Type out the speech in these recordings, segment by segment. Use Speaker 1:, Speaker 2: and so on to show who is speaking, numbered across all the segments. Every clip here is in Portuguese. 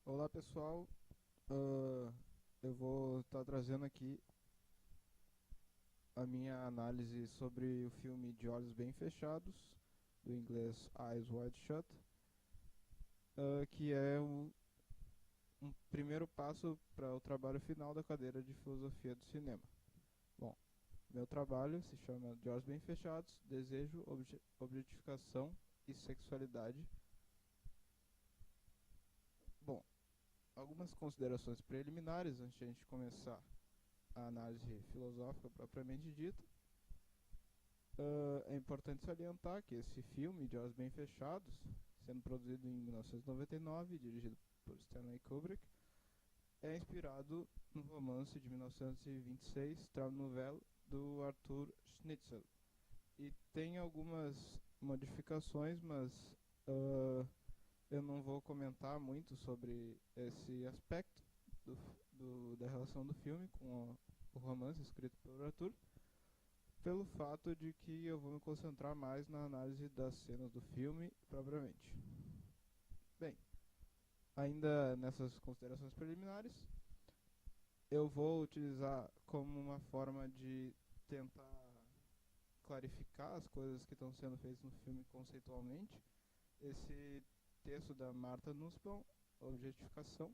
Speaker 1: Olá pessoal. Eu vou estar trazendo aqui a minha análise sobre o filme De Olhos Bem Fechados, do inglês Eyes Wide Shut, que é um primeiro passo para o trabalho final da cadeira de Filosofia do Cinema. Bom, meu trabalho se chama De Olhos Bem Fechados, Desejo, Objetificação e Sexualidade. Bom, algumas considerações preliminares antes de a gente começar a análise filosófica propriamente dita. É importante salientar que esse filme, De Olhos Bem Fechados, sendo produzido em 1999 e dirigido por Stanley Kubrick, é inspirado no romance de 1926, Traumnovelle, do Arthur Schnitzler. E tem algumas modificações, mas eu não vou comentar muito sobre esse aspecto da relação do filme com o romance escrito por Arthur, pelo fato de que eu vou me concentrar mais na análise das cenas do filme propriamente. Bem, ainda nessas considerações preliminares, eu vou utilizar como uma forma de tentar clarificar as coisas que estão sendo feitas no filme conceitualmente esse texto da Martha Nussbaum, Objetificação.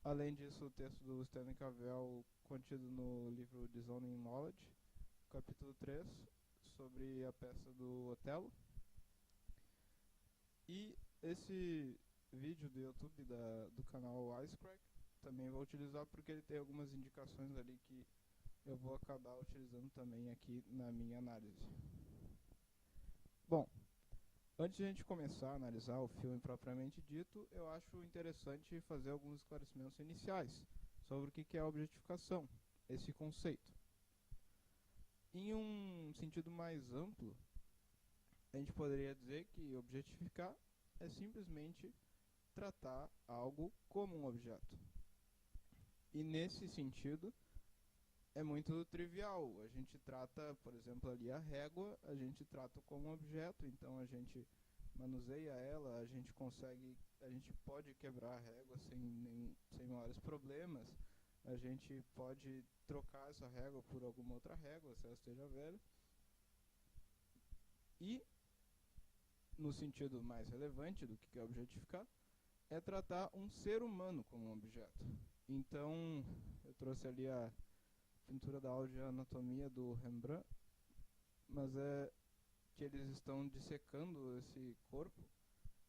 Speaker 1: Além disso, o texto do Stanley Cavell contido no livro Disowning Knowledge, capítulo 3, sobre a peça do Otelo. E esse vídeo do YouTube do canal Icecrack também vou utilizar porque ele tem algumas indicações ali que eu vou acabar utilizando também aqui na minha análise. Bom, antes de a gente começar a analisar o filme propriamente dito, eu acho interessante fazer alguns esclarecimentos iniciais sobre o que é a objetificação, esse conceito. Em um sentido mais amplo, a gente poderia dizer que objetificar é simplesmente tratar algo como um objeto. E nesse sentido, é muito trivial. A gente trata, por exemplo, ali a régua, a gente trata como um objeto, então a gente manuseia ela, a gente pode quebrar a régua sem maiores problemas, a gente pode trocar essa régua por alguma outra régua, se ela esteja velha. E, no sentido mais relevante do que é objetificar, é tratar um ser humano como um objeto. Então, eu trouxe ali a pintura da aula de anatomia do Rembrandt, mas é que eles estão dissecando esse corpo,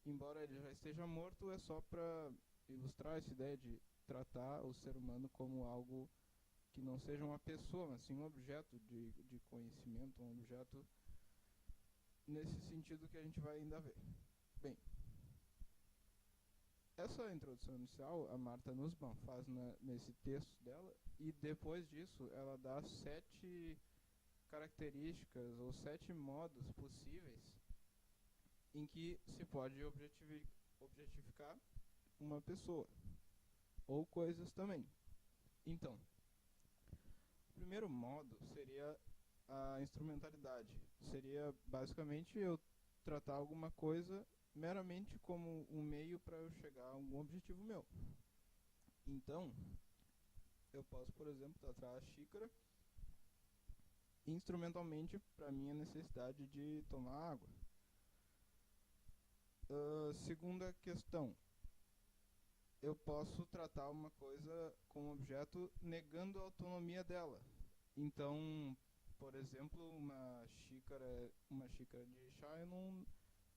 Speaker 1: embora ele já esteja morto, é só para ilustrar essa ideia de tratar o ser humano como algo que não seja uma pessoa, mas sim um objeto de conhecimento, um objeto nesse sentido que a gente vai ainda ver. Bem, essa introdução inicial a Martha Nussbaum faz nesse texto dela, e depois disso ela dá 7 características ou 7 modos possíveis em que se pode objetificar uma pessoa ou coisas também. Então, o primeiro modo seria a instrumentalidade. Seria basicamente eu tratar alguma coisa meramente como um meio para eu chegar a algum objetivo meu. Então, eu posso, por exemplo, tratar a xícara instrumentalmente para minha necessidade de tomar água. Segunda questão, eu posso tratar uma coisa como objeto negando a autonomia dela. Então, por exemplo, uma xícara de chá, eu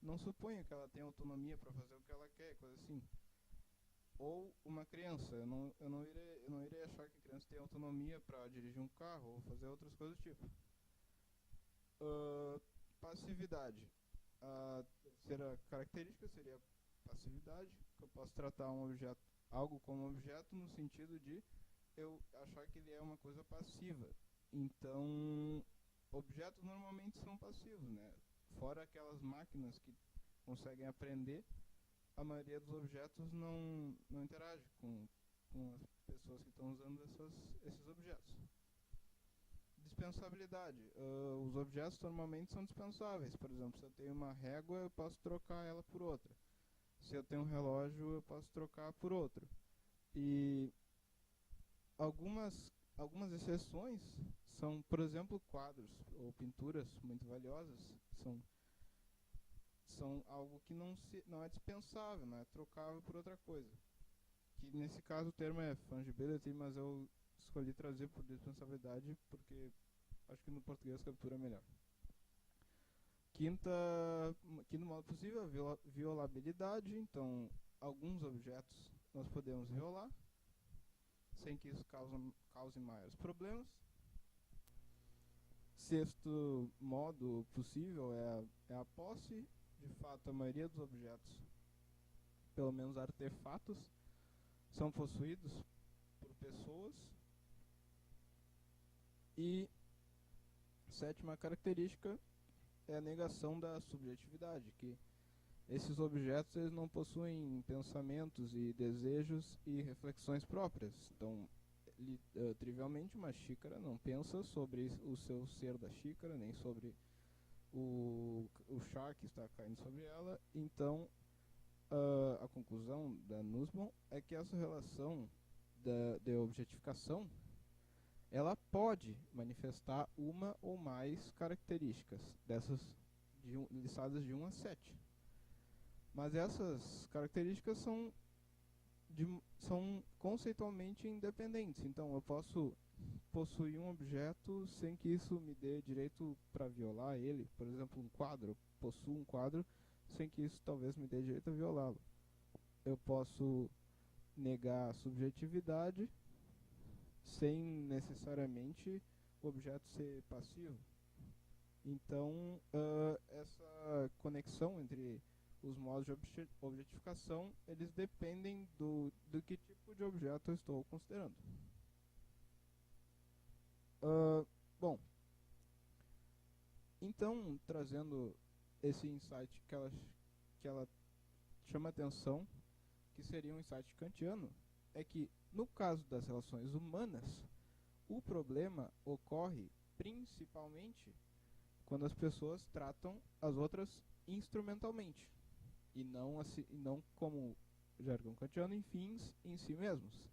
Speaker 1: não suponho que ela tenha autonomia para fazer o que ela quer, coisa assim. Ou uma criança, eu não irei achar que a criança tem autonomia para dirigir um carro ou fazer outras coisas do tipo. Passividade. A terceira característica seria passividade, que eu posso tratar algo como objeto no sentido de eu achar que ele é uma coisa passiva. Então, objetos normalmente são passivos, né? Fora aquelas máquinas que conseguem aprender, a maioria dos objetos não interage com as pessoas que estão usando esses objetos. Dispensabilidade. Os objetos normalmente são dispensáveis. Por exemplo, se eu tenho uma régua, eu posso trocar ela por outra. Se eu tenho um relógio, eu posso trocar por outro. E algumas exceções são, por exemplo, quadros ou pinturas muito valiosas, são, são algo que não é dispensável, não é trocável por outra coisa. Que nesse caso o termo é fungibility, mas eu escolhi trazer por dispensabilidade porque acho que no português captura melhor. Quinto modo possível, a violabilidade. Então, alguns objetos nós podemos violar, sem que isso cause maiores problemas. Sexto modo possível é a posse. De fato, a maioria dos objetos, pelo menos artefatos, são possuídos por pessoas. E sétima característica é a negação da subjetividade, que esses objetos eles não possuem pensamentos e desejos e reflexões próprias. Então, trivialmente, uma xícara não pensa sobre o seu ser da xícara, nem sobre o chá que está caindo sobre ela. Então, a conclusão da Nussbaum é que essa relação de objetificação ela pode manifestar uma ou mais características dessas listadas de 1 a 7. Mas essas características são conceitualmente independentes. Então eu posso possuir um objeto sem que isso me dê direito para violar ele. Por exemplo, um quadro. Eu possuo um quadro sem que isso talvez me dê direito a violá-lo. Eu posso negar a subjetividade sem necessariamente o objeto ser passivo. Então, essa conexão entre os modos de objetificação, eles dependem do que tipo de objeto eu estou considerando. Bom, então, trazendo esse insight que ela chama atenção, que seria um insight kantiano, é que, no caso das relações humanas, o problema ocorre principalmente quando as pessoas tratam as outras instrumentalmente, e não como jargão kantiano, em fins em si mesmos.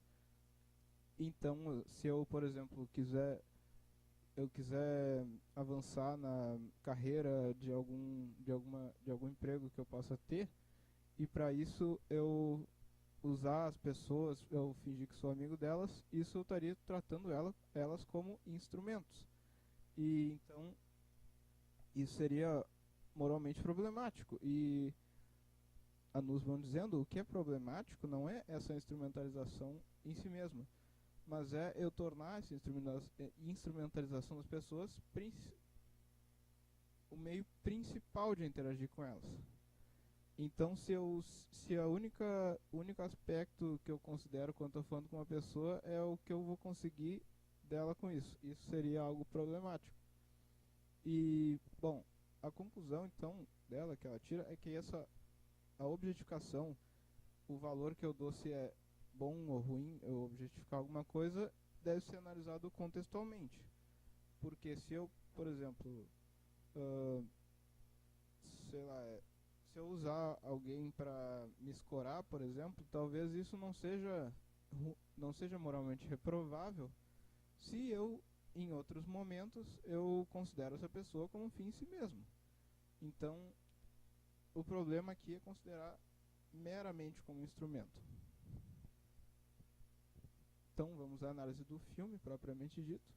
Speaker 1: Então, se eu, por exemplo, quiser avançar na carreira de algum emprego que eu possa ter, e para isso eu usar as pessoas, eu fingir que sou amigo delas, isso eu estaria tratando elas como instrumentos. E então isso seria moralmente problemático. E a Nussbaum dizendo o que é problemático não é essa instrumentalização em si mesma, mas é eu tornar essa instrumentalização das pessoas o meio principal de interagir com elas. Então, se o único aspecto que eu considero quando estou falando com uma pessoa é o que eu vou conseguir dela com isso seria algo problemático. E, bom, a conclusão, então, dela, que ela tira, é que a objetificação, o valor que eu dou se é bom ou ruim, eu objetificar alguma coisa, deve ser analisado contextualmente. Porque se eu, por exemplo, sei lá, se eu usar alguém para me escorar, por exemplo, talvez isso não seja moralmente reprovável se eu, em outros momentos, eu considero essa pessoa como um fim em si mesmo. Então, o problema aqui é considerar meramente como instrumento. Então, vamos à análise do filme, propriamente dito.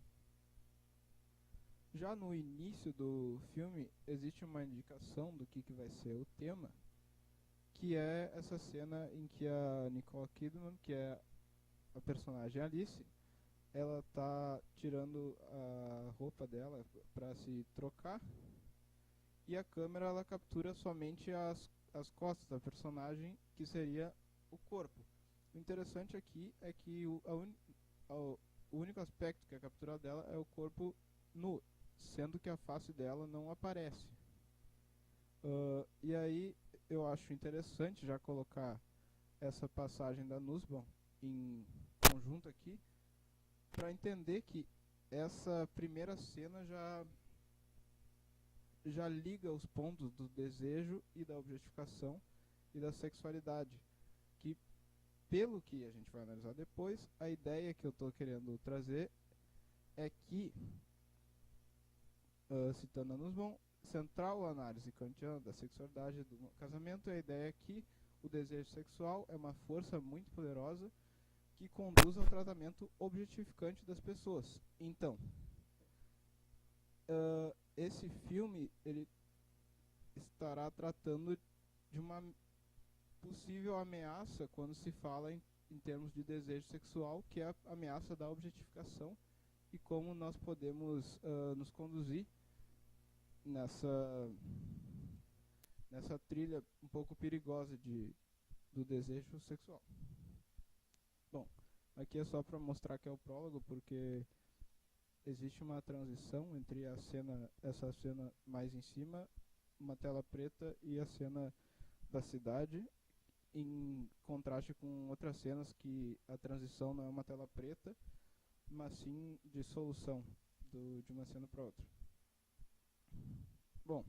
Speaker 1: Já no início do filme, existe uma indicação do que vai ser o tema, que é essa cena em que a Nicole Kidman, que é a personagem Alice, ela tá tirando a roupa dela para se trocar, e a câmera ela captura somente as costas da personagem, que seria o corpo. O interessante aqui é que o único aspecto que é capturado dela é o corpo nu, sendo que a face dela não aparece. E aí eu acho interessante já colocar essa passagem da Nussbaum em conjunto aqui, para entender que essa primeira cena já liga os pontos do desejo e da objetificação, e da sexualidade, que, pelo que a gente vai analisar depois, a ideia que eu estou querendo trazer é que, citando a Nussbaum, central a análise kantiana da sexualidade do casamento é a ideia que o desejo sexual é uma força muito poderosa que conduz ao tratamento objetificante das pessoas. Então, esse filme ele estará tratando de uma possível ameaça quando se fala em termos de desejo sexual, que é a ameaça da objetificação e como nós podemos nos conduzir nessa trilha um pouco perigosa do desejo sexual. Bom, aqui é só para mostrar que é o prólogo, porque existe uma transição entre essa cena mais em cima, uma tela preta, e a cena da cidade, em contraste com outras cenas que a transição não é uma tela preta, mas sim de solução de uma cena para outra. Bom,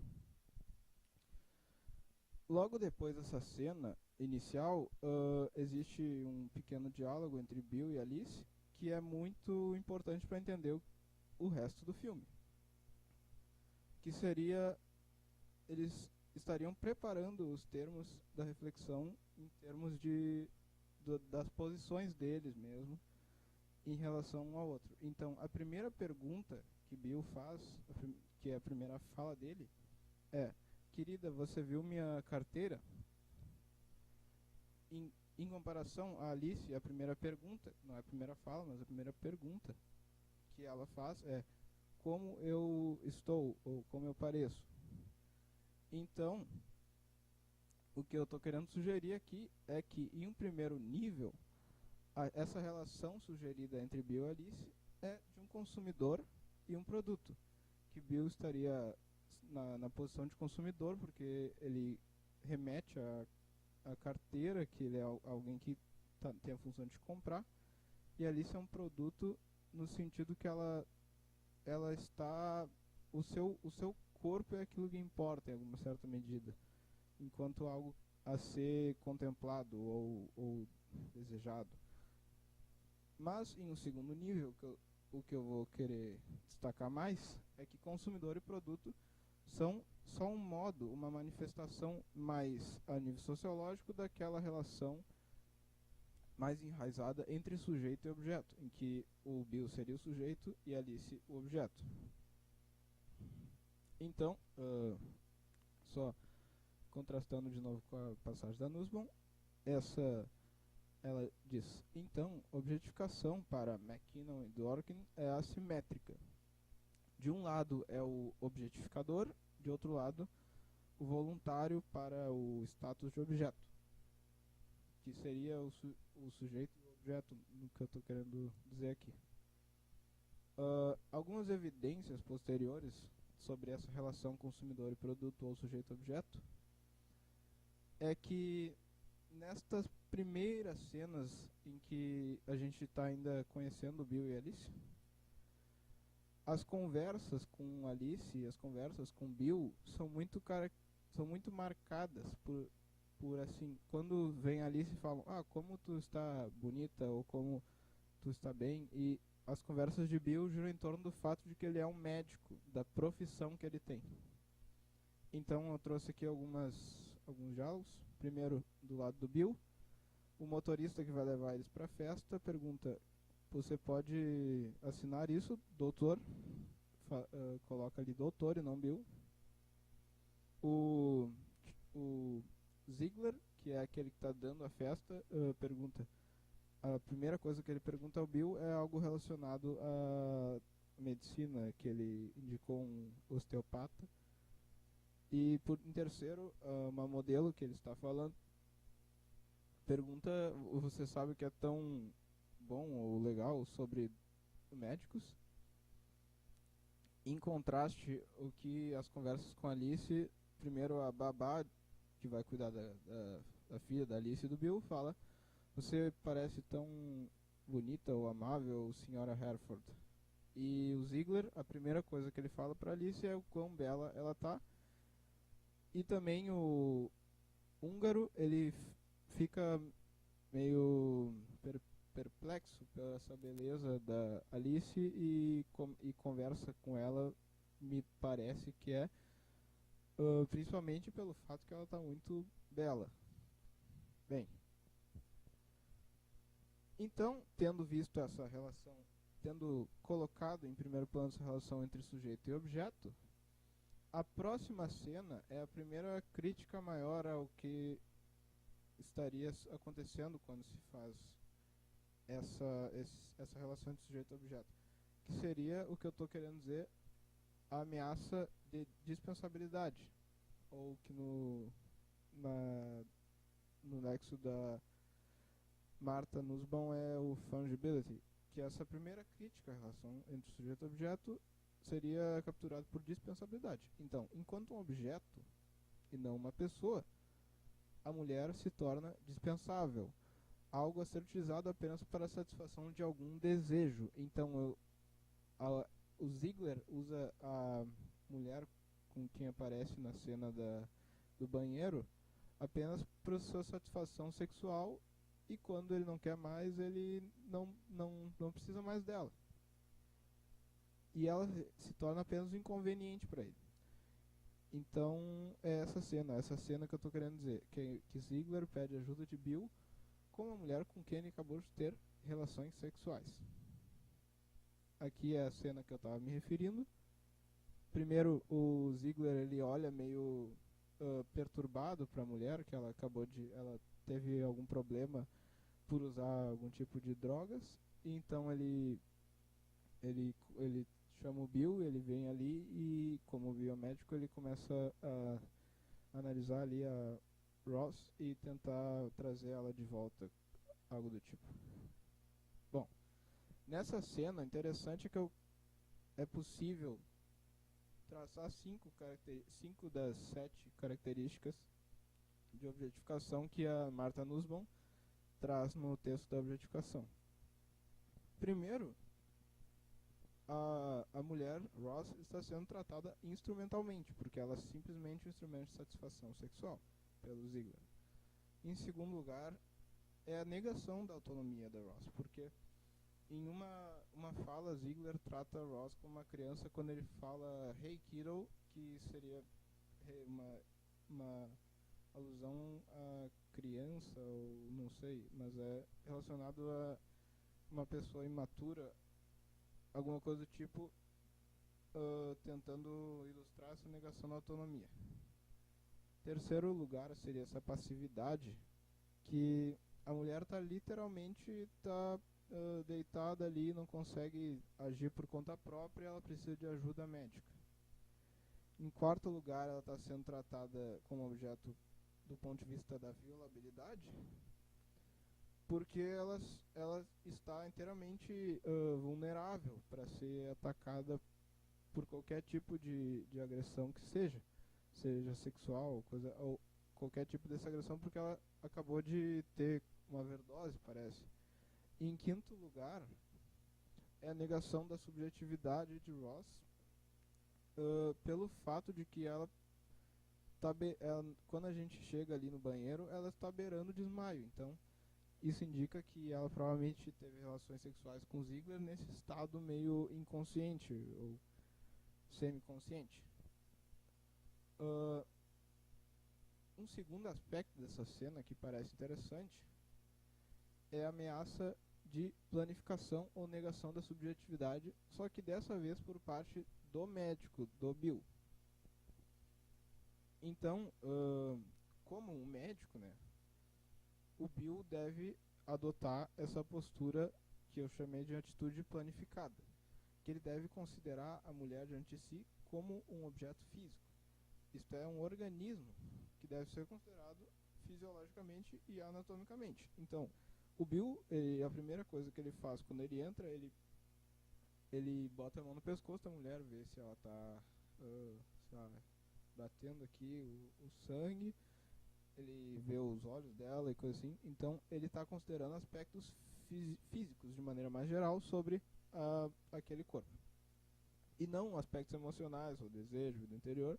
Speaker 1: logo depois dessa cena inicial, existe um pequeno diálogo entre Bill e Alice, que é muito importante para entender o resto do filme. Que seria, eles estariam preparando os termos da reflexão em termos das posições deles mesmo em relação um ao outro. Então, a primeira pergunta que Bill faz, que é a primeira fala dele, é: querida, você viu minha carteira? Em comparação a Alice, a primeira pergunta, não é a primeira fala, mas a primeira pergunta que ela faz é: como eu estou, ou como eu pareço? Então, o que eu estou querendo sugerir aqui é que, em um primeiro nível, essa relação sugerida entre Bill e Alice é de um consumidor e um produto, que Bill estaria na posição de consumidor, porque ele remete a carteira, que ele é alguém que tem a função de comprar, e a Alice é um produto no sentido que ela está, o seu corpo é aquilo que importa em alguma certa medida, enquanto algo a ser contemplado ou desejado. Mas em um segundo nível, o que eu vou querer destacar mais é que consumidor e produto são só um modo, uma manifestação mais a nível sociológico daquela relação mais enraizada entre sujeito e objeto, em que o Bill seria o sujeito e Alice o objeto. Então, só contrastando de novo com a passagem da Nussbaum, ela diz: então, objetificação para McKinnon e Dworkin é assimétrica. De um lado é o objetificador, de outro lado o voluntário para o status de objeto, que seria o sujeito e o objeto, no que eu estou querendo dizer aqui. Algumas evidências posteriores sobre essa relação consumidor e produto ou sujeito-objeto é que nestas primeiras cenas em que a gente está ainda conhecendo Bill e Alice, as conversas com Alice e as conversas com Bill são muito marcadas por assim, quando vem Alice e falam: como tu está bonita, ou como tu está bem, e as conversas de Bill giram em torno do fato de que ele é um médico, da profissão que ele tem. Então eu trouxe aqui alguns diálogos. Primeiro, do lado do Bill, o motorista que vai levar eles para a festa pergunta: você pode assinar isso, doutor? Coloca ali doutor e não Bill. O Ziegler, que é aquele que está dando a festa, pergunta. A primeira coisa que ele pergunta ao Bill é algo relacionado à medicina, que ele indicou um osteopata. E em terceiro, uma modelo que ele está falando pergunta: você sabe o que é tão bom ou legal sobre médicos? Em contraste, o que as conversas com a Alice, primeiro a babá, que vai cuidar da filha da Alice e do Bill, fala: você parece tão bonita ou amável, senhora Hereford. E o Ziegler, a primeira coisa que ele fala para Alice é o quão bela ela tá. E também húngaro, ele fica meio perplexo pela essa beleza da Alice e conversa com ela, me parece que é principalmente pelo fato que ela está muito bela. Bem, então, tendo visto essa relação, tendo colocado em primeiro plano essa relação entre sujeito e objeto, a próxima cena é a primeira crítica maior ao que estaria acontecendo quando se faz essa relação entre sujeito e objeto, que seria o que eu estou querendo dizer, a ameaça de dispensabilidade, ou que no nexo da Martha Nussbaum é o fungibility, que essa primeira crítica à relação entre sujeito e objeto seria capturado por dispensabilidade. Então, enquanto um objeto e não uma pessoa, a mulher se torna dispensável, algo a ser utilizado apenas para a satisfação de algum desejo. Então, o Ziegler usa a mulher com quem aparece na cena do banheiro apenas para sua satisfação sexual, e quando ele não quer mais, ele não precisa mais dela. E ela se torna apenas um inconveniente para ele. Então, é essa cena que eu estou querendo dizer, que Ziegler pede ajuda de Bill com uma mulher com quem ele acabou de ter relações sexuais. Aqui é a cena que eu estava me referindo. Primeiro, o Ziegler ele olha meio perturbado para a mulher, que ela teve algum problema por usar algum tipo de drogas, e então ele chama o Bill, ele vem ali e, como biomédico, ele começa a analisar ali a Ross e tentar trazer ela de volta, algo do tipo. Bom, nessa cena, interessante é que é possível traçar 5 das 7 características de objetificação que a Martha Nussbaum traz no texto da objetificação. Primeiro, a mulher, Ross, está sendo tratada instrumentalmente, porque ela é simplesmente um instrumento de satisfação sexual, pelo Ziegler. Em segundo lugar, é a negação da autonomia da Ross, porque em uma fala, Ziegler trata Ross como uma criança quando ele fala "Hey kiddo", que seria uma alusão a criança, ou não sei, mas é relacionado a uma pessoa imatura, alguma coisa do tipo, tentando ilustrar essa negação da autonomia. Terceiro lugar seria essa passividade, que a mulher está literalmente deitada ali, não consegue agir por conta própria, ela precisa de ajuda médica. Em quarto lugar, ela está sendo tratada como objeto do ponto de vista da violabilidade, porque ela está inteiramente vulnerável para ser atacada por qualquer tipo de agressão que seja sexual ou qualquer tipo dessa agressão, porque ela acabou de ter uma overdose, parece. E em quinto lugar, é a negação da subjetividade de Ross, pelo fato de que quando a gente chega ali no banheiro, ela está beirando desmaio. Então, isso indica que ela provavelmente teve relações sexuais com Ziegler nesse estado meio inconsciente ou semiconsciente. Um segundo aspecto dessa cena que parece interessante é a ameaça de planificação ou negação da subjetividade, só que dessa vez por parte do médico, do Bill. Então, como um médico, né, o Bill deve adotar essa postura que eu chamei de atitude planificada, que ele deve considerar a mulher diante de si como um objeto físico. Isto é, um organismo que deve ser considerado fisiologicamente e anatomicamente. Então, o Bill, a primeira coisa que ele faz quando ele entra, ele bota a mão no pescoço da mulher, vê se ela está batendo aqui o sangue, ele vê os olhos dela e coisa assim. Então, ele está considerando aspectos físicos, de maneira mais geral, sobre aquele corpo. E não aspectos emocionais, ou desejo do interior,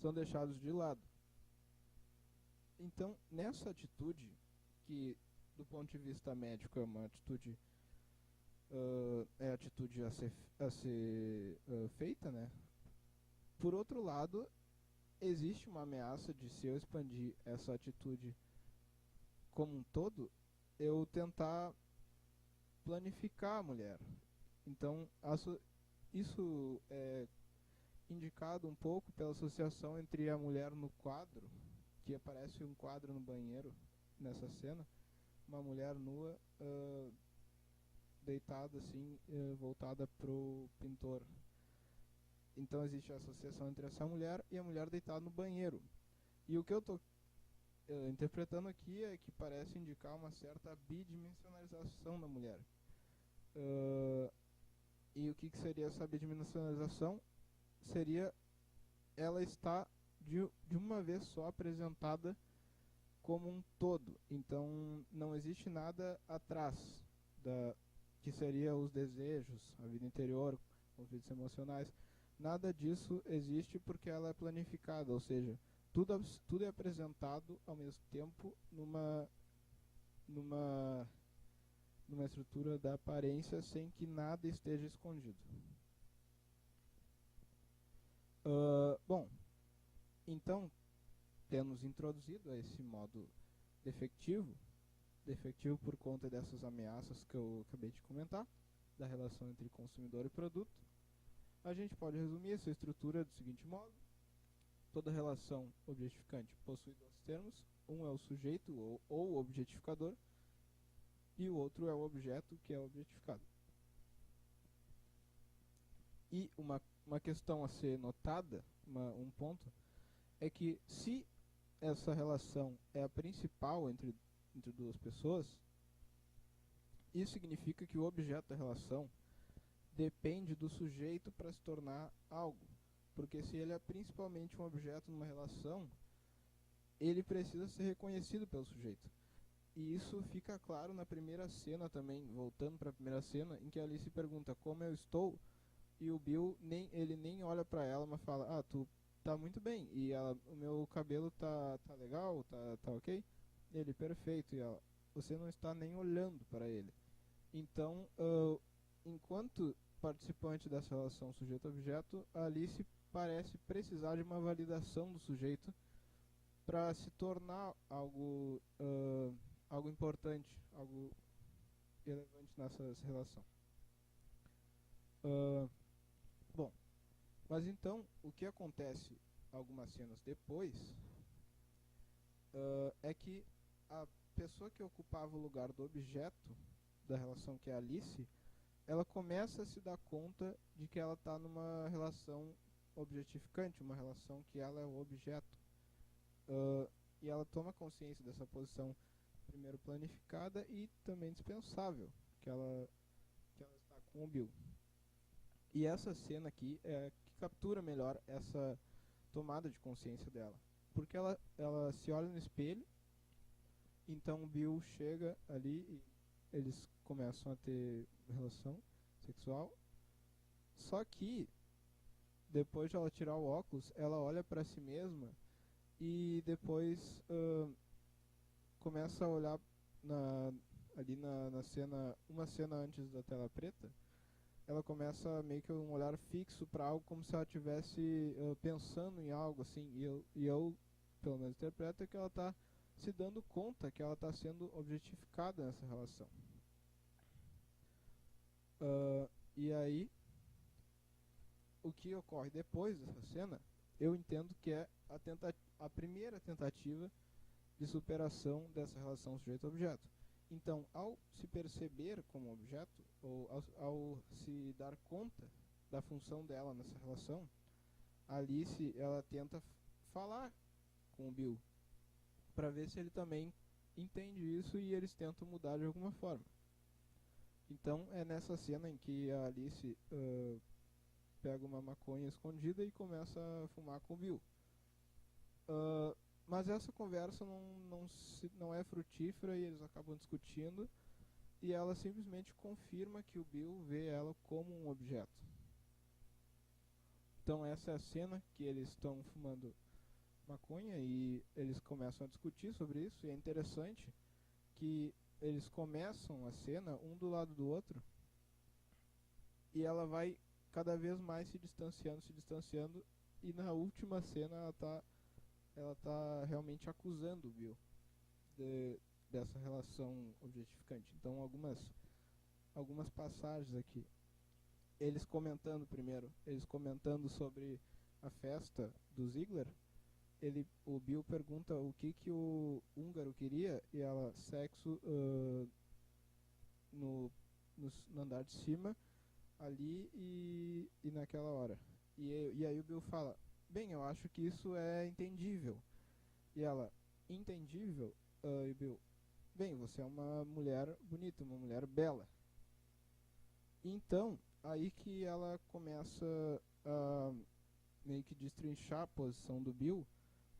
Speaker 1: são deixados de lado. Então, nessa atitude, que do ponto de vista médico é uma atitude, é a atitude a ser feita, né? Por outro lado, existe uma ameaça de, se eu expandir essa atitude como um todo, eu tentar planificar a mulher. Então, isso é indicado um pouco pela associação entre a mulher no quadro, que aparece um quadro no banheiro nessa cena, uma mulher nua, deitada assim, voltada pro pintor. Então existe a associação entre essa mulher e a mulher deitada no banheiro. E o que eu estou interpretando aqui é que parece indicar uma certa bidimensionalização da mulher. E o que seria essa bidimensionalização? Seria ela estar de uma vez só apresentada como um todo. Então não existe nada atrás que seria os desejos, a vida interior, conflitos emocionais. Nada disso existe porque ela é planificada, ou seja, tudo é apresentado ao mesmo tempo numa estrutura da aparência sem que nada esteja escondido. Bom, então temos introduzido a esse modo defectivo por conta dessas ameaças que eu acabei de comentar, da relação entre consumidor e produto. A gente pode resumir essa estrutura do seguinte modo: toda relação objetificante possui dois termos, um é o sujeito ou objetificador, e o outro é o objeto que é objetificado. E uma questão a ser notada, um ponto, é que se essa relação é a principal entre duas pessoas, isso significa que o objeto da relação depende do sujeito para se tornar algo. Porque se ele é principalmente um objeto numa relação, ele precisa ser reconhecido pelo sujeito. E isso fica claro na primeira cena também, voltando para a primeira cena, em que a Alice pergunta como eu estou, e o Bill ele nem olha para ela, mas fala, tu tá muito bem, e ela, o meu cabelo tá legal, tá ok? Ele, perfeito, e ela, você não está nem olhando para ele. Então, enquanto participante dessa relação sujeito-objeto, a Alice parece precisar de uma validação do sujeito para se tornar algo importante, algo relevante nessa relação. Bom, mas então o que acontece algumas cenas depois é que a pessoa que ocupava o lugar do objeto da relação, que é a Alice, ela começa a se dar conta de que ela está numa relação objetificante, uma relação que ela é o objeto. E ela toma consciência dessa posição, primeiro planificada e também dispensável, que ela está com o Bill. E essa cena aqui é que captura melhor essa tomada de consciência dela. Porque ela se olha no espelho, então o Bill chega ali e eles começam a ter relação sexual. Só que, depois de ela tirar o óculos, ela olha para si mesma e depois começa a olhar ali na cena, uma cena antes da tela preta, ela começa meio que um olhar fixo para algo, como se ela estivesse pensando em algo assim, e eu pelo menos interpreto que ela está se dando conta que ela está sendo objetificada nessa relação. E aí, o que ocorre depois dessa cena, eu entendo que é a primeira tentativa de superação dessa relação sujeito-objeto. Então, ao se perceber como objeto, ou ao se dar conta da função dela nessa relação, a Alice ela tenta falar com o Bill para ver se ele também entende isso e eles tentam mudar de alguma forma. Então é nessa cena em que a Alice pega uma maconha escondida e começa a fumar com o Bill. Mas essa conversa não é frutífera e eles acabam discutindo, e ela simplesmente confirma que o Bill vê ela como um objeto. Então essa é a cena que eles estão fumando maconha e eles começam a discutir sobre isso. E é interessante que eles começam a cena um do lado do outro e ela vai cada vez mais se distanciando, e na última cena ela tá realmente acusando o Bill de, dessa relação objetificante. Então algumas passagens aqui. Eles comentando sobre a festa do Ziegler, o Bill pergunta o que o húngaro queria e ela, sexo no, no andar de cima, ali e naquela hora. E aí o Bill fala, bem, eu acho que isso é entendível. E ela, entendível? E o Bill, bem, você é uma mulher bonita, uma mulher bela. Então, aí que ela começa a meio que destrinchar a posição do Bill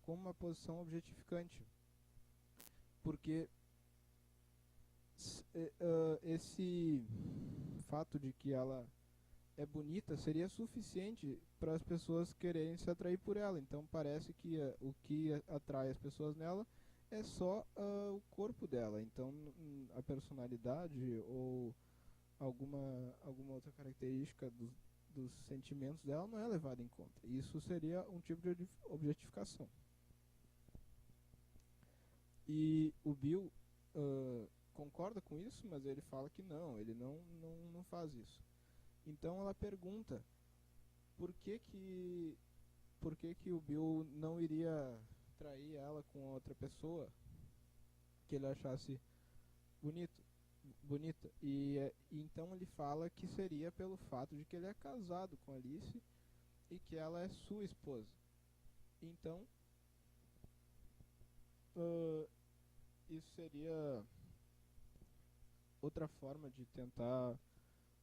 Speaker 1: como uma posição objetificante. Porque esse fato de que ela é bonita seria suficiente para as pessoas quererem se atrair por ela. Então parece que o que atrai as pessoas nela é só o corpo dela. Então a personalidade ou alguma outra característica dos sentimentos dela não é levada em conta. Isso seria um tipo de objetificação. E o Bill concorda com isso, mas ele fala que não, ele não faz isso. Então ela pergunta por que o Bill não iria trair ela com outra pessoa que ele achasse bonita. E então ele fala que seria pelo fato de que ele é casado com Alice e que ela é sua esposa. Então isso seria outra forma de tentar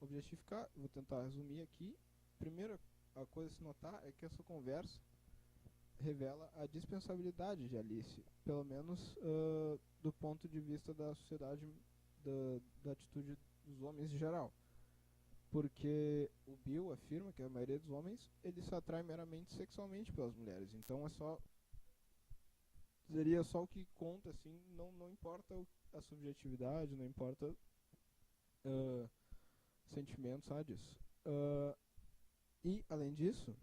Speaker 1: objetificar. Vou tentar resumir aqui. Primeira a coisa a se notar é que essa conversa revela a dispensabilidade de Alice, pelo menos do ponto de vista da sociedade, da atitude dos homens em geral. Porque o Bill afirma que a maioria dos homens ele se atrai meramente sexualmente pelas mulheres. Então seria só o que conta, assim, não importa a subjetividade, não importa sentimentos, sabe disso. E além disso,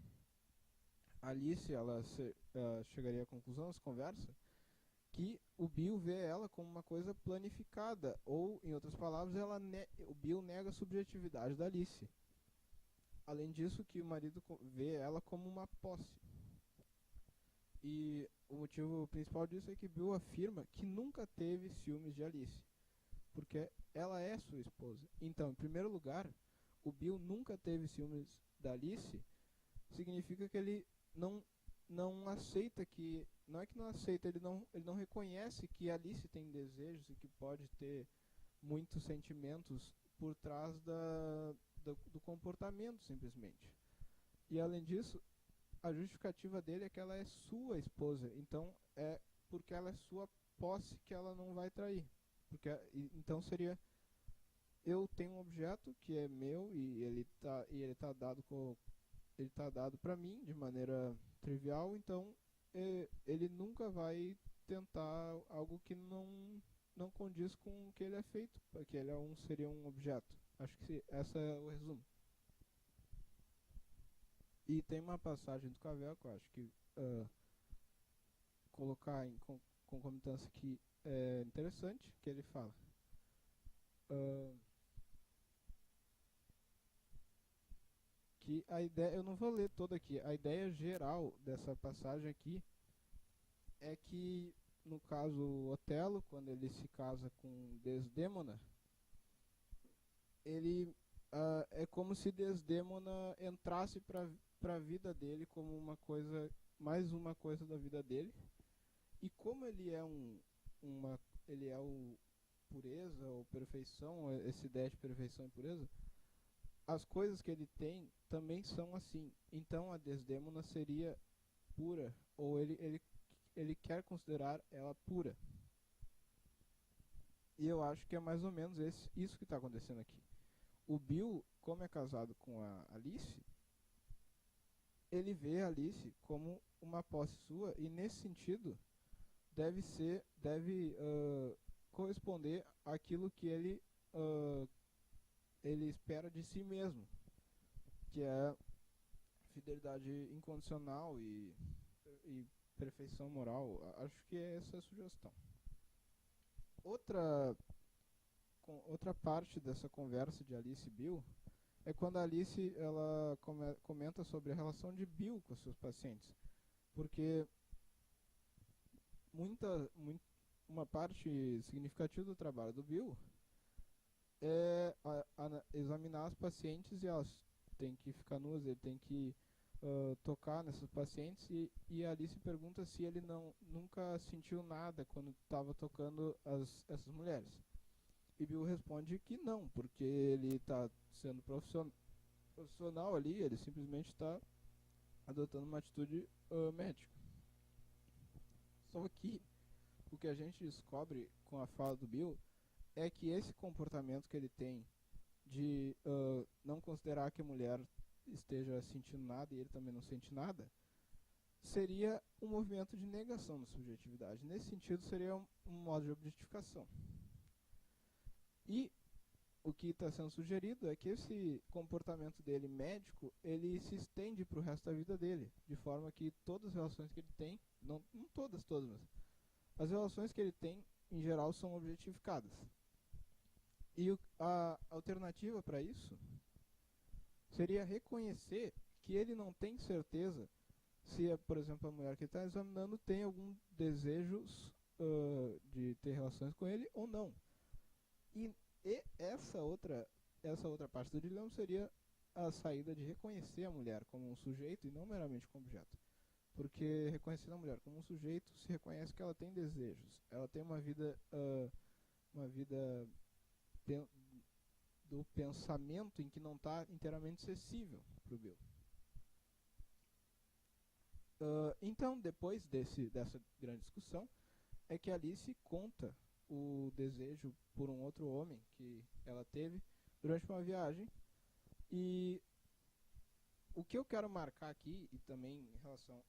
Speaker 1: Alice ela chegaria à conclusão nessa conversa que o Bill vê ela como uma coisa planificada, ou em outras palavras, o Bill nega a subjetividade da Alice. Além disso, que o marido vê ela como uma posse. E o motivo principal disso é que Bill afirma que nunca teve ciúmes de Alice, porque ela é sua esposa. Então, em primeiro lugar, o Bill nunca teve ciúmes da Alice, significa que ele não aceita que... Não é que não aceita, ele não reconhece que Alice tem desejos e que pode ter muitos sentimentos por trás do comportamento, simplesmente. E além disso, a justificativa dele é que ela é sua esposa, então é porque ela é sua posse que ela não vai trair. Então seria, eu tenho um objeto que é meu e ele tá dado para mim de maneira trivial, então ele nunca vai tentar algo que não condiz com o que ele é feito, porque ele seria um objeto. Acho que esse é o resumo. E tem uma passagem do Cavell que eu acho que colocar em concomitância aqui é interessante, que ele fala. Que a ideia, eu não vou ler toda aqui, a ideia geral dessa passagem aqui é que, no caso Otelo, quando ele se casa com Desdémona, ele é como se Desdémona entrasse para a vida dele como mais uma coisa da vida dele. E como ele é ele é o pureza ou perfeição, essa ideia de perfeição e pureza, as coisas que ele tem também são assim. Então a Desdémona seria pura, ou ele quer considerar ela pura. E eu acho que é mais ou menos isso que está acontecendo aqui. O Bill, como é casado com a Alice, ele vê a Alice como uma posse sua e nesse sentido deve corresponder àquilo que ah, ele espera de si mesmo, que é fidelidade incondicional e perfeição moral. Acho que é essa a sugestão. Outra, outra parte dessa conversa de Alice e Bill é quando a Alice ela comenta sobre a relação de Bill com os seus pacientes, porque uma parte significativa do trabalho do Bill é examinar as pacientes e elas têm que ficar nuas, ele tem que tocar nessas pacientes e a Alice pergunta se ele nunca sentiu nada quando estava tocando essas mulheres. E Bill responde que não, porque ele está sendo profissional ali, ele simplesmente está adotando uma atitude médica. Só que o que a gente descobre com a fala do Bill é que esse comportamento que ele tem de não considerar que a mulher esteja sentindo nada e ele também não sente nada, seria um movimento de negação da subjetividade. Nesse sentido, seria um modo de objetificação. E o que está sendo sugerido é que esse comportamento dele médico, ele se estende para o resto da vida dele, de forma que todas as relações que ele tem, não todas, mas as relações que ele tem, em geral, são objetificadas. E a alternativa para isso seria reconhecer que ele não tem certeza se, por exemplo, a mulher que está examinando tem algum desejo de ter relações com ele ou não. E essa outra parte do dilema seria a saída de reconhecer a mulher como um sujeito e não meramente como objeto. Porque reconhecendo a mulher como um sujeito, se reconhece que ela tem desejos, ela tem uma vida do pensamento em que não está inteiramente acessível para o Bill. Então, depois dessa grande discussão, é que Alice conta o desejo por um outro homem que ela teve durante uma viagem. E o que eu quero marcar aqui, e também em relação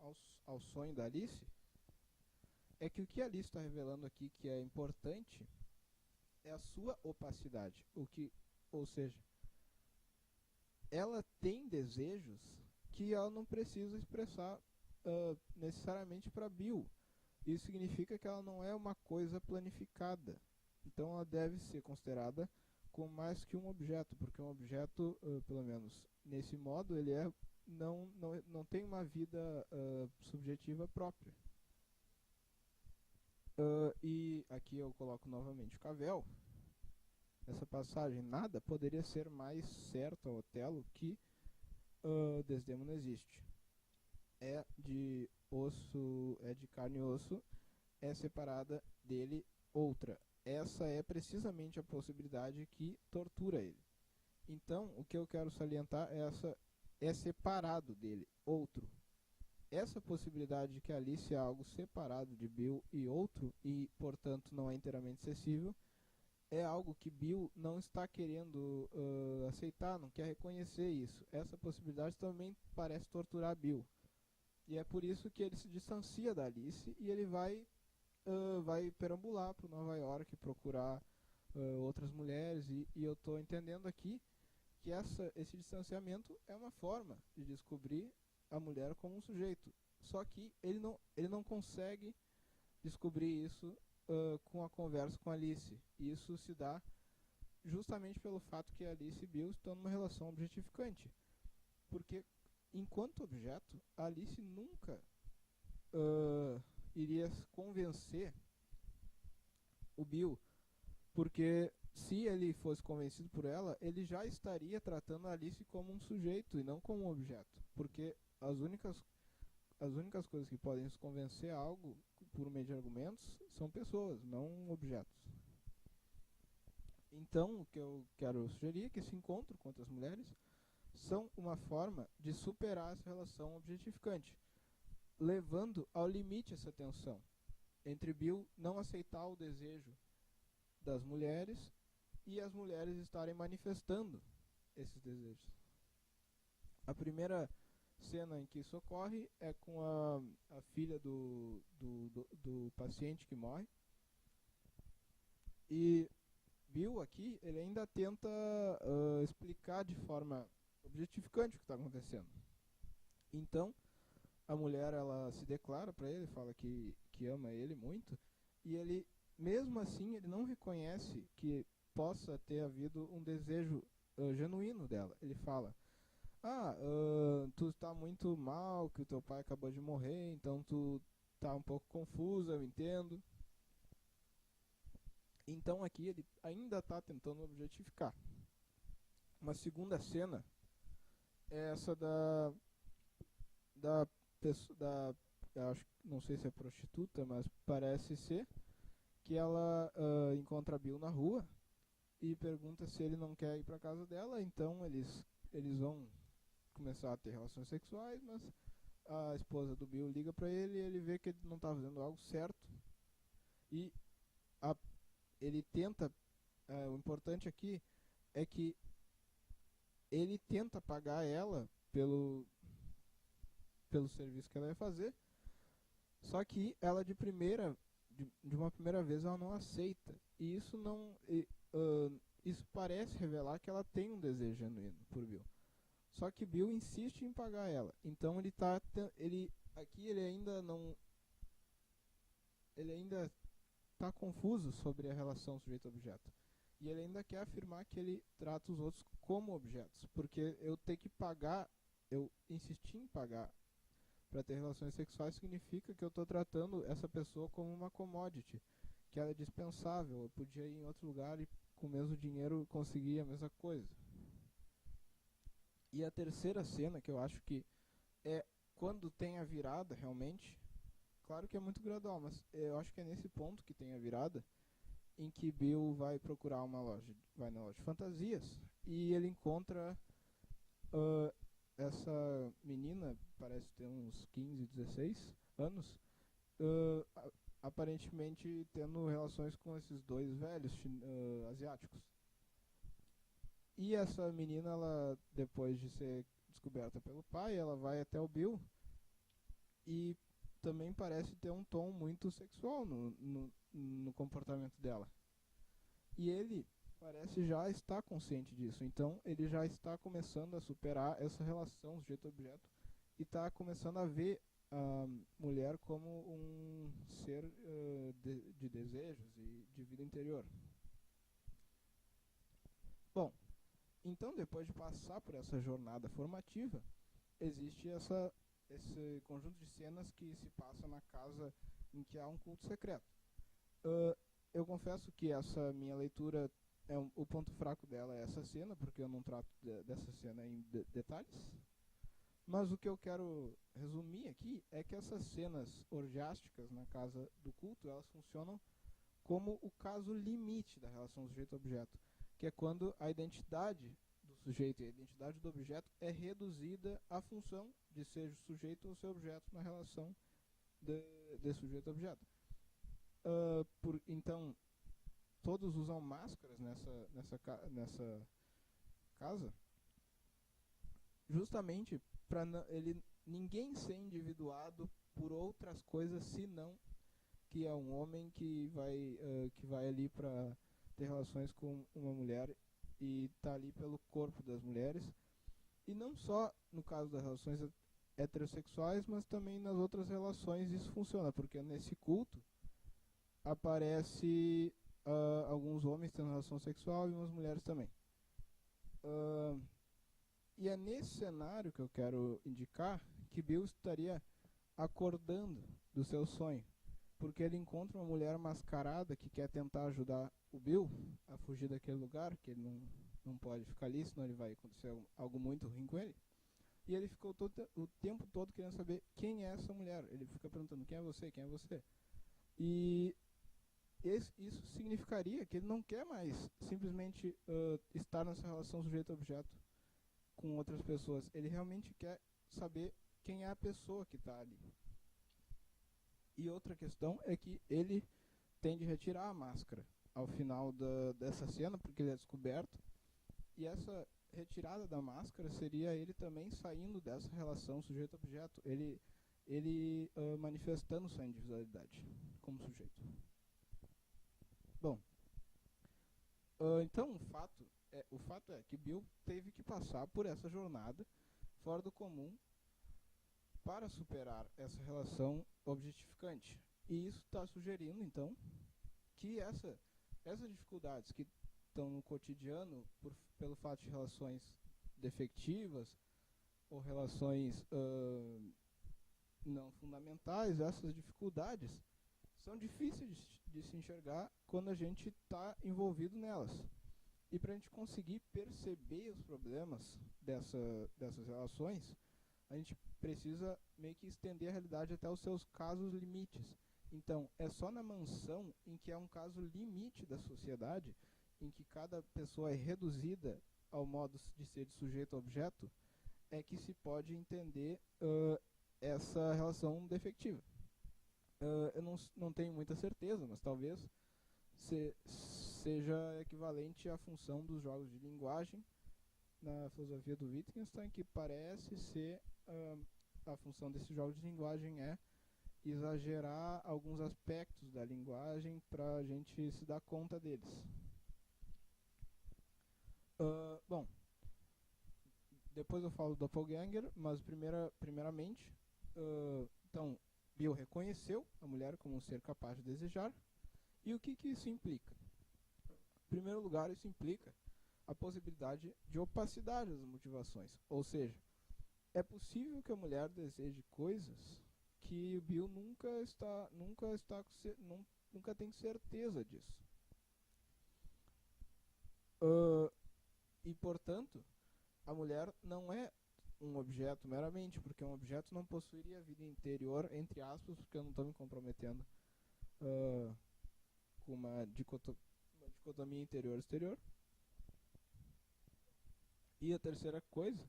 Speaker 1: ao sonho da Alice, é que o que a Alice está revelando aqui que é importante é a sua opacidade. Ou seja, ela tem desejos que ela não precisa expressar necessariamente para Bill. Isso significa que ela não é uma coisa planificada. Então ela deve ser considerada como mais que um objeto, porque um objeto, pelo menos nesse modo, ele não tem uma vida subjetiva própria. E aqui eu coloco novamente o Cavell. Essa passagem, nada poderia ser mais certo a Otelo que Desdemona existe. É de carne e osso, é separada dele outra. Essa é precisamente a possibilidade que tortura ele. Então, o que eu quero salientar é separado dele, outro. Essa possibilidade de que Alice é algo separado de Bill e outro, e portanto não é inteiramente acessível, é algo que Bill não está querendo aceitar, não quer reconhecer isso. Essa possibilidade também parece torturar Bill. E é por isso que ele se distancia da Alice e ele vai perambular para Nova York, procurar outras mulheres. E eu estou entendendo aqui que esse distanciamento é uma forma de descobrir a mulher como um sujeito. Só que ele não consegue descobrir isso com a conversa com a Alice. E isso se dá justamente pelo fato que Alice e Bill estão numa relação objetificante. Porque, enquanto objeto, a Alice nunca iria convencer o Bill. Porque se ele fosse convencido por ela, ele já estaria tratando a Alice como um sujeito e não como um objeto. Porque as únicas coisas que podem nos convencer a algo por meio de argumentos são pessoas, não objetos. Então, o que eu quero sugerir é que esse encontro com outras mulheres são uma forma de superar essa relação objetificante, levando ao limite essa tensão entre Bill não aceitar o desejo das mulheres e as mulheres estarem manifestando esses desejos. A primeira cena em que isso ocorre é com a filha do paciente que morre. E Bill aqui, ele ainda tenta explicar de forma objetificante o que está acontecendo. Então, a mulher, ela se declara para ele, fala que ama ele muito, e ele, mesmo assim, ele não reconhece que possa ter havido um desejo genuíno dela. Ele fala, tu está muito mal, que o teu pai acabou de morrer, então tu tá um pouco confusa, eu entendo. Então aqui ele ainda está tentando objetificar. Uma segunda cena é essa da pessoa, eu acho, não sei se é prostituta, mas parece ser, que ela encontra Bill na rua e pergunta se ele não quer ir para casa dela. Então eles vão começar a ter relações sexuais, mas a esposa do Bill liga para ele e ele vê que ele não está fazendo algo certo e ele tenta. O importante aqui é que ele tenta pagar ela pelo serviço que ela ia fazer, só que ela de uma primeira vez ela não aceita, e isso não isso parece revelar que ela tem um desejo genuíno por Bill. Só que Bill insiste em pagar ela, então ele ainda está confuso sobre a relação sujeito-objeto. E ele ainda quer afirmar que ele trata os outros como objetos, porque eu insistir em pagar para ter relações sexuais significa que eu estou tratando essa pessoa como uma commodity, que ela é dispensável, eu podia ir em outro lugar e com o mesmo dinheiro conseguir a mesma coisa. E a terceira cena, que eu acho que é quando tem a virada realmente, claro que é muito gradual, mas eu acho que é nesse ponto que tem a virada, em que Bill vai procurar vai na loja de fantasias, e ele encontra essa menina, parece ter uns 15, 16 anos, aparentemente tendo relações com esses dois velhos asiáticos. E essa menina, ela, depois de ser descoberta pelo pai, ela vai até o Bill e também parece ter um tom muito sexual no comportamento dela. E ele parece já estar consciente disso, então ele já está começando a superar essa relação sujeito-objeto e está começando a ver a mulher como um ser de desejos e de vida interior. Bom, então depois de passar por essa jornada formativa, existe esse conjunto de cenas que se passa na casa em que há um culto secreto. Eu confesso que essa minha leitura, o ponto fraco dela é essa cena, porque eu não trato dessa cena em detalhes. Mas o que eu quero resumir aqui é que essas cenas orgiásticas na casa do culto, elas funcionam como o caso limite da relação sujeito-objeto, que é quando a identidade do sujeito e a identidade do objeto é reduzida à função de ser sujeito ou ser objeto na relação de sujeito-objeto. Então, todos usam máscaras nessa casa, justamente para ninguém ser individuado por outras coisas senão que é um homem que vai ali para ter relações com uma mulher e está ali pelo corpo das mulheres. E não só no caso das relações heterossexuais, mas também nas outras relações isso funciona, porque nesse culto aparece alguns homens tendo relação sexual e umas mulheres também. E é nesse cenário que eu quero indicar que Bill estaria acordando do seu sonho, porque ele encontra uma mulher mascarada que quer tentar ajudar o Bill a fugir daquele lugar, que ele não pode ficar ali, senão ele vai acontecer algo muito ruim com ele. E ele ficou o tempo todo querendo saber quem é essa mulher. Ele fica perguntando, quem é você, quem é você? E isso significaria que ele não quer mais simplesmente estar nessa relação sujeito-objeto com outras pessoas. Ele realmente quer saber quem é a pessoa que está ali. E outra questão é que ele tem de retirar a máscara ao final dessa cena, porque ele é descoberto. E retirada da máscara seria ele também saindo dessa relação sujeito-objeto, ele manifestando sua individualidade como sujeito. Bom, então o fato é que Bill teve que passar por essa jornada fora do comum para superar essa relação objetificante. E isso está sugerindo, então, que essas dificuldades que estão no cotidiano pelo fato de relações defectivas ou relações não fundamentais, essas dificuldades são difíceis de se enxergar quando a gente está envolvido nelas. E para a gente conseguir perceber os problemas dessas relações, a gente precisa meio que estender a realidade até os seus casos limites. Então, é só na mansão, em que é um caso limite da sociedade, em que cada pessoa é reduzida ao modo de ser de sujeito a objeto, é que se pode entender essa relação defectiva. Eu não tenho muita certeza, mas talvez seja equivalente à função dos jogos de linguagem na filosofia do Wittgenstein, que parece ser a função desses jogos de linguagem é exagerar alguns aspectos da linguagem para a gente se dar conta deles. Bom, depois eu falo do doppelganger, mas primeiramente, então, Bill reconheceu a mulher como um ser capaz de desejar. E o que isso implica? Em primeiro lugar, isso implica a possibilidade de opacidade das motivações. Ou seja, é possível que a mulher deseje coisas que o Bill nunca tem certeza disso. E, portanto, a mulher não é um objeto meramente, porque um objeto não possuiria vida interior, entre aspas, porque eu não estou me comprometendo com uma dicotomia interior-exterior. E a terceira coisa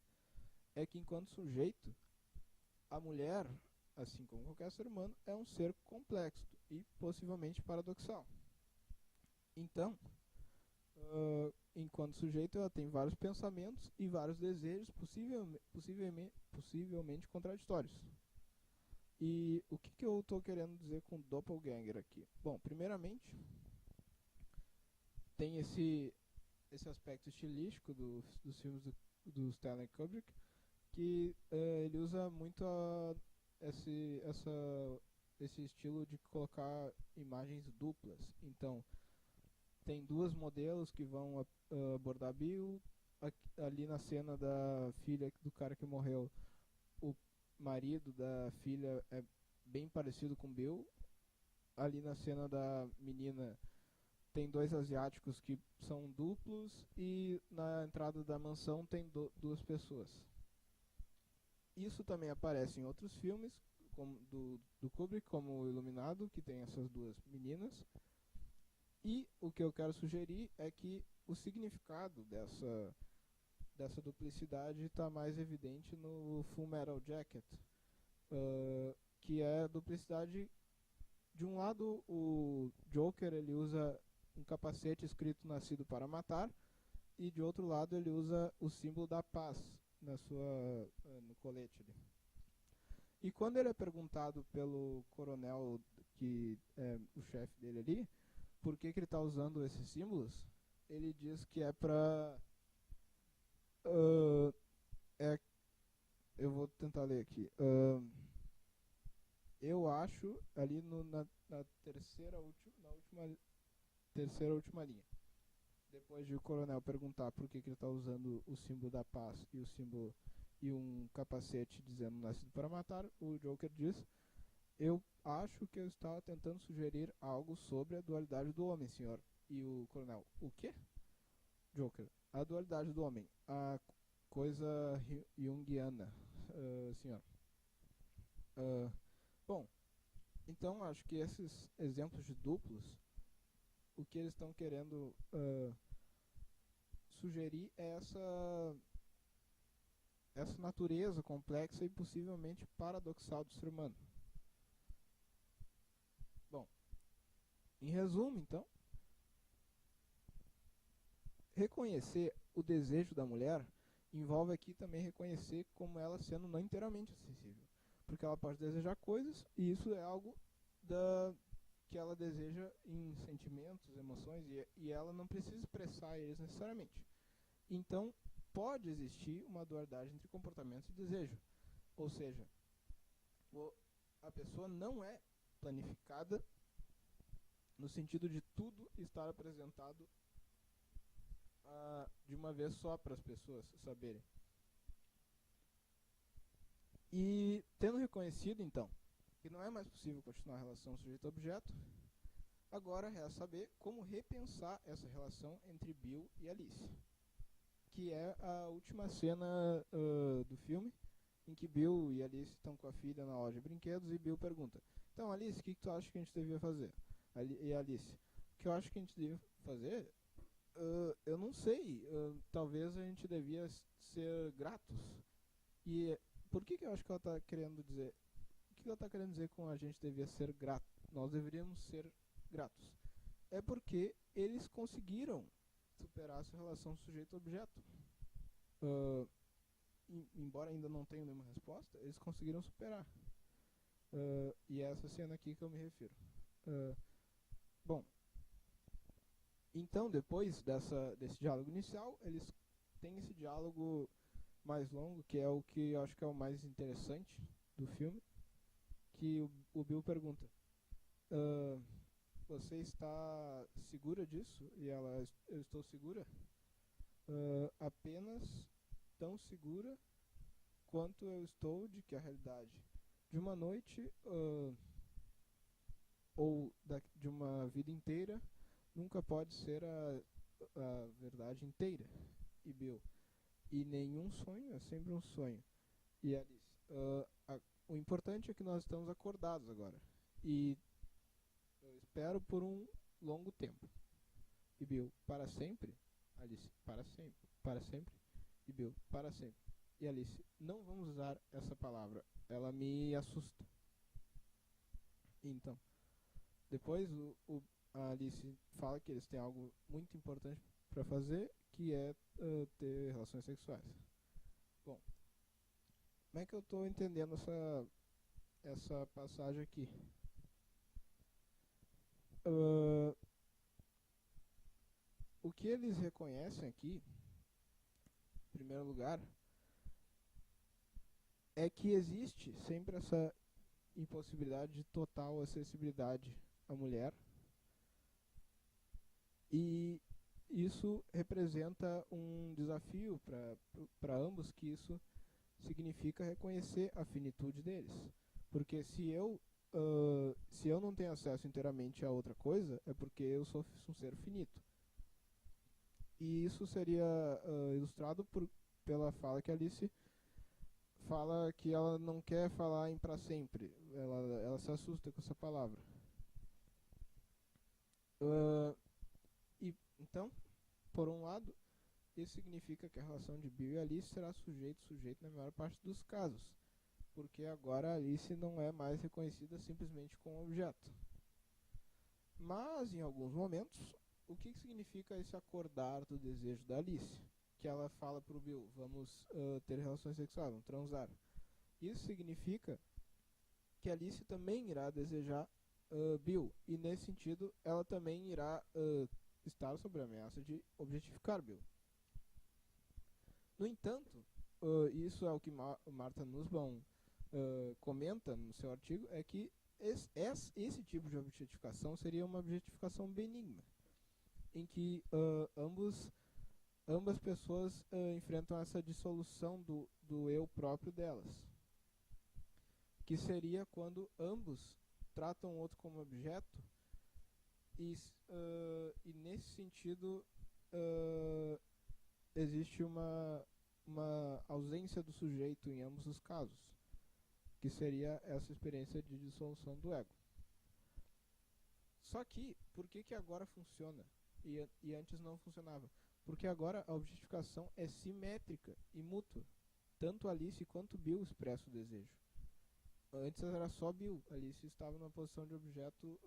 Speaker 1: é que, enquanto sujeito, a mulher, assim como qualquer ser humano, é um ser complexo e possivelmente paradoxal. Então, enquanto sujeito, ela tem vários pensamentos e vários desejos possivelmente contraditórios. E o que eu estou querendo dizer com doppelganger aqui? Bom, primeiramente, tem esse aspecto estilístico dos filmes do Stanley Kubrick, que ele usa muito esse estilo de colocar imagens duplas. Então, tem duas modelos que vão abordar Bill. Ali na cena da filha do cara que morreu, o marido da filha é bem parecido com Bill. Ali na cena da menina tem dois asiáticos que são duplos, e na entrada da mansão tem duas pessoas. Isso também aparece em outros filmes como do Kubrick, como o Iluminado, que tem essas duas meninas. E o que eu quero sugerir é que o significado dessa duplicidade está mais evidente no Full Metal Jacket, que é a duplicidade. De um lado, o Joker ele usa um capacete escrito "Nascido para Matar", e de outro lado ele usa o símbolo da paz no colete ali. E quando ele é perguntado pelo coronel, que é o chefe dele ali, por que ele está usando esses símbolos, ele diz que é para... eu vou tentar ler aqui. Eu acho, ali na terceira última linha, depois de o coronel perguntar por que ele está usando o símbolo da paz e um capacete dizendo "Nascido para Matar", o Joker diz: "Eu acho que eu estava tentando sugerir algo sobre a dualidade do homem, senhor." E o coronel: "O quê?" Joker: "A dualidade do homem, a coisa junguiana, senhor." Bom, então acho que esses exemplos de duplos, o que eles estão querendo sugerir é essa natureza complexa e possivelmente paradoxal do ser humano. Bom, em resumo, então, reconhecer o desejo da mulher envolve aqui também reconhecer como ela sendo não inteiramente acessível. Porque ela pode desejar coisas, e isso é algo que ela deseja em sentimentos, emoções, e ela não precisa expressar eles necessariamente. Então, pode existir uma dualidade entre comportamento e desejo. Ou seja, a pessoa não é planificada no sentido de tudo estar apresentado de uma vez só para as pessoas saberem. E tendo reconhecido, então, que não é mais possível continuar a relação sujeito-objeto, agora resta saber como repensar essa relação entre Bill e Alice, que é a última cena do filme, em que Bill e Alice estão com a filha na loja de brinquedos, e Bill pergunta: então, Alice, o que tu acha que a gente devia fazer? E Alice: o que eu acho que a gente devia fazer? Eu não sei, talvez a gente devia ser gratos. E por que eu acho que ela está querendo dizer? O que ela está querendo dizer com a gente devia ser grato? Nós deveríamos ser gratos. É porque eles conseguiram superar essa relação sujeito-objeto. Embora ainda não tenham nenhuma resposta, eles conseguiram superar. E é essa cena aqui que eu me refiro. Bom, então depois desse diálogo inicial, eles têm esse diálogo mais longo, que é o que eu acho que é o mais interessante do filme, que o Bill pergunta: você está segura disso? E ela: eu estou segura. Apenas tão segura quanto eu estou de que a realidade de uma noite ou de uma vida inteira nunca pode ser a verdade inteira. E Bill: e nenhum sonho é sempre um sonho. E Alice: o importante é que nós estamos acordados agora. E eu espero por um longo tempo. E Bill: para sempre? Alice: para sempre. Para sempre? E Bill: para sempre. E Alice: não vamos usar essa palavra, ela me assusta. Então, depois a Alice fala que eles têm algo muito importante para fazer, que é ter relações sexuais. Bom, como é que eu estou entendendo essa passagem aqui? O que eles reconhecem aqui, em primeiro lugar, é que existe sempre essa impossibilidade de total acessibilidade à mulher, e isso representa um desafio para ambos, que isso significa reconhecer a finitude deles. Porque se eu não tenho acesso inteiramente a outra coisa, é porque eu sou um ser finito. E isso seria ilustrado pela fala que a Alice fala que ela não quer falar em para sempre. Ela se assusta com essa palavra. Então, por um lado, isso significa que a relação de Bill e Alice será sujeito na maior parte dos casos, porque agora a Alice não é mais reconhecida simplesmente como objeto. Mas, em alguns momentos, o que significa esse acordar do desejo da Alice? Que ela fala para o Bill: vamos ter relações sexuais, vamos transar. Isso significa que Alice também irá desejar Bill, e nesse sentido ela também irá estar sob a ameaça de objetificar Bill. No entanto, isso é o que Martha Nussbaum comenta no seu artigo, é que esse tipo de objetificação seria uma objetificação benigna, em que ambas pessoas enfrentam essa dissolução do eu próprio delas, que seria quando ambos tratam o outro como objeto, e nesse sentido existe uma ausência do sujeito em ambos os casos, que seria essa experiência de dissolução do ego. Só que, por que agora funciona e antes não funcionava? Porque agora a objetificação é simétrica e mútua. Tanto Alice quanto Bill expressam o desejo. Antes era só Bill, Alice estava numa posição de objeto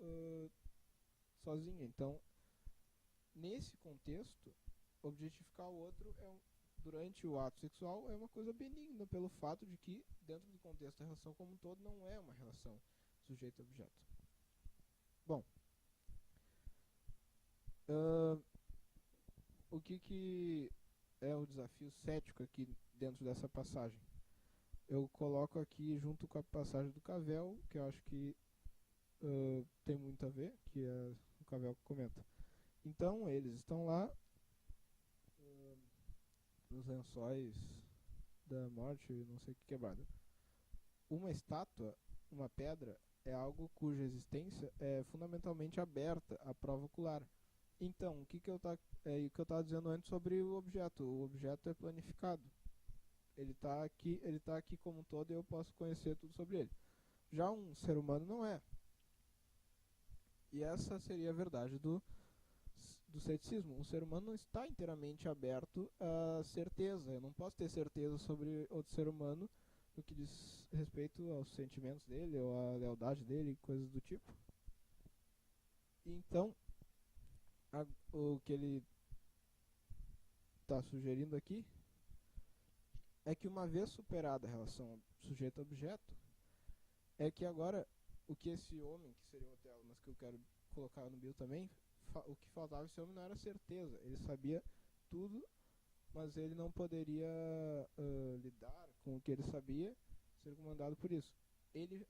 Speaker 1: sozinha. Então, nesse contexto, objetificar o outro durante o ato sexual é uma coisa benigna, pelo fato de que, dentro do contexto da relação como um todo, não é uma relação sujeito-objeto. Bom, o que é o desafio cético aqui dentro dessa passagem? Eu coloco aqui junto com a passagem do Cavell, que eu acho que tem muito a ver, que é o Cavell que comenta. Então, eles estão lá nos lençóis da morte, não sei o que quebrado. Uma estátua, uma pedra, é algo cuja existência é fundamentalmente aberta à prova ocular. Então, o que eu estava dizendo antes sobre o objeto? O objeto é planificado. Ele está aqui como um todo e eu posso conhecer tudo sobre ele. Já um ser humano não é. E essa seria a verdade do ceticismo. Um ser humano não está inteiramente aberto à certeza. Eu não posso ter certeza sobre outro ser humano no que diz respeito aos sentimentos dele ou à lealdade dele, coisas do tipo. Então, o que ele está sugerindo aqui é que, uma vez superada a relação sujeito-objeto, é que agora o que esse homem, que seria o Otelo, mas que eu quero colocar no Bill também, o que faltava esse homem não era certeza. Ele sabia tudo, mas ele não poderia lidar com o que ele sabia, ser comandado por isso. Ele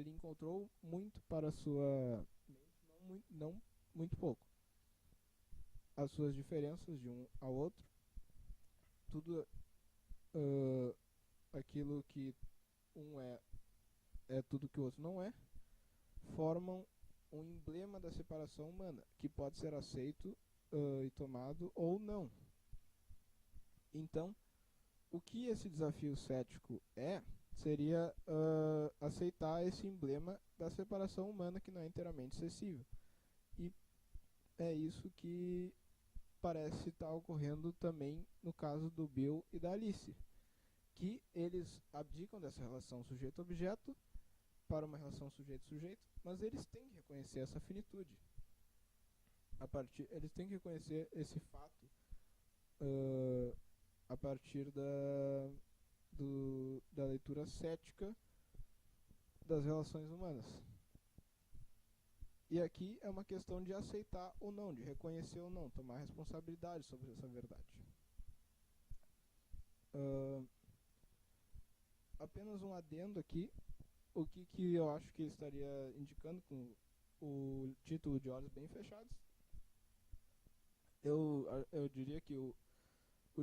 Speaker 1: encontrou muito para a sua mente, não muito pouco. As suas diferenças de um ao outro, tudo aquilo que um é tudo que o outro não é, formam um emblema da separação humana, que pode ser aceito e tomado ou não. Então, o que esse desafio cético seria aceitar esse emblema da separação humana que não é inteiramente acessível. E é isso que parece estar ocorrendo também no caso do Bill e da Alice, que eles abdicam dessa relação sujeito-objeto para uma relação sujeito-sujeito, mas eles têm que reconhecer essa finitude. Eles têm que reconhecer esse fato a partir da leitura cética das relações humanas. E aqui é uma questão de aceitar ou não, de reconhecer ou não, tomar responsabilidade sobre essa verdade. Apenas um adendo aqui. O que eu acho que ele estaria indicando com o título de Olhos Bem Fechados? Eu diria que o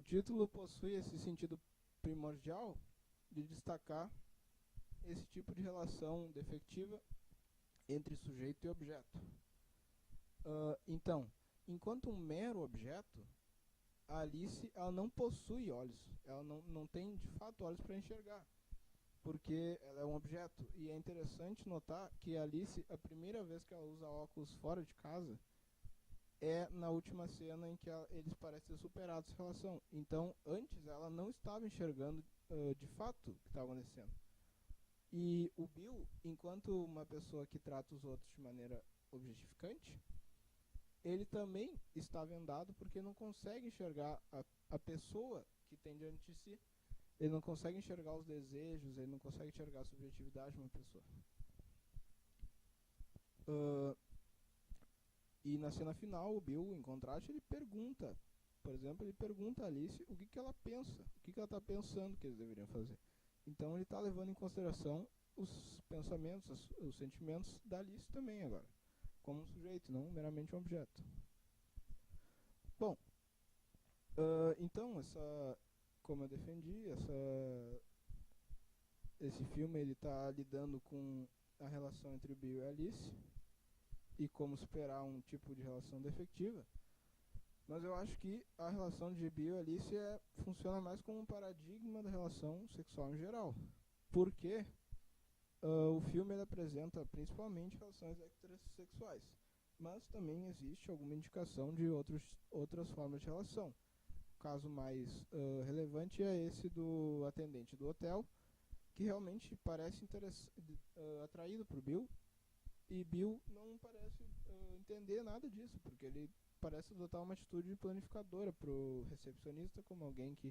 Speaker 1: título possui esse sentido primordial de destacar esse tipo de relação defectiva entre sujeito e objeto. Então, enquanto um mero objeto, a Alice ela não possui olhos, ela não tem de fato olhos para enxergar, porque ela é um objeto. E é interessante notar que a Alice, a primeira vez que ela usa óculos fora de casa, é na última cena em que eles parecem ter superado essa relação. Então, antes ela não estava enxergando de fato o que estava acontecendo. E o Bill, enquanto uma pessoa que trata os outros de maneira objetificante, ele também está vendado porque não consegue enxergar a pessoa que tem diante de si. Ele não consegue enxergar os desejos, ele não consegue enxergar a subjetividade de uma pessoa. E na cena final, o Bill, em contraste, ele pergunta, por exemplo, a Alice o que ela pensa, o que ela está pensando que eles deveriam fazer. Então ele está levando em consideração os pensamentos, os sentimentos da Alice também agora, como um sujeito, não meramente um objeto. Bom, então como eu defendi, esse filme ele está lidando com a relação entre o Bill e a Alice e como superar um tipo de relação defectiva. Mas eu acho que a relação de Bill e Alice funciona mais como um paradigma da relação sexual em geral. Porque o filme ele apresenta principalmente relações heterossexuais. Mas também existe alguma indicação de outras formas de relação. O caso mais relevante é esse do atendente do hotel, que realmente parece atraído por Bill. E Bill não parece entender nada disso, porque ele parece adotar uma atitude planificadora pro recepcionista, como alguém que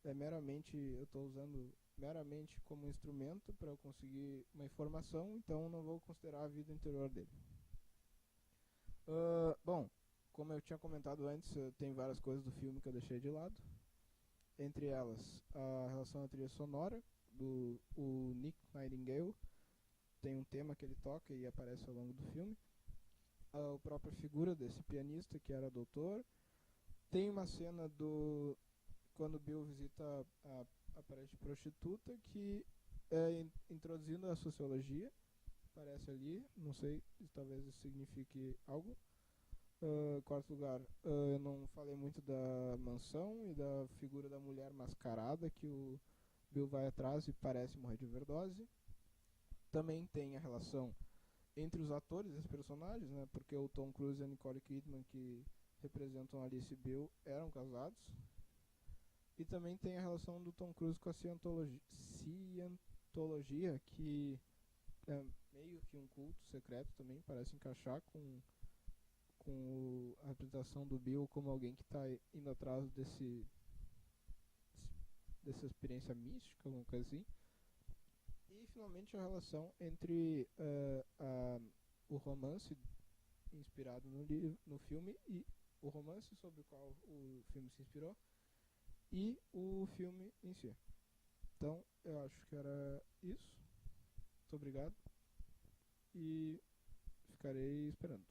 Speaker 1: é meramente, eu estou usando meramente como instrumento para eu conseguir uma informação, então não vou considerar a vida interior dele. Bom, como eu tinha comentado antes, tem várias coisas do filme que eu deixei de lado. Entre elas, a relação à trilha sonora, o Nick Nightingale tem um tema que ele toca e aparece ao longo do filme. A própria figura desse pianista, que era doutor. Tem uma cena do quando Bill visita a parente prostituta, que é introduzindo a sociologia, aparece ali, não sei, talvez isso signifique algo. Quarto lugar, eu não falei muito da mansão e da figura da mulher mascarada que o Bill vai atrás e parece morrer de overdose. Também tem a relação entre os atores desses personagens, né? Porque o Tom Cruise e a Nicole Kidman, que representam Alice e Bill, eram casados. E também tem a relação do Tom Cruise com a Scientologia, que é meio que um culto secreto também, parece encaixar com a representação do Bill como alguém que está indo atrás dessa experiência mística, alguma coisa assim. E finalmente a relação entre o romance inspirado no filme e o romance sobre o qual o filme se inspirou e o filme em si. Então eu acho que era isso. Muito obrigado e ficarei esperando.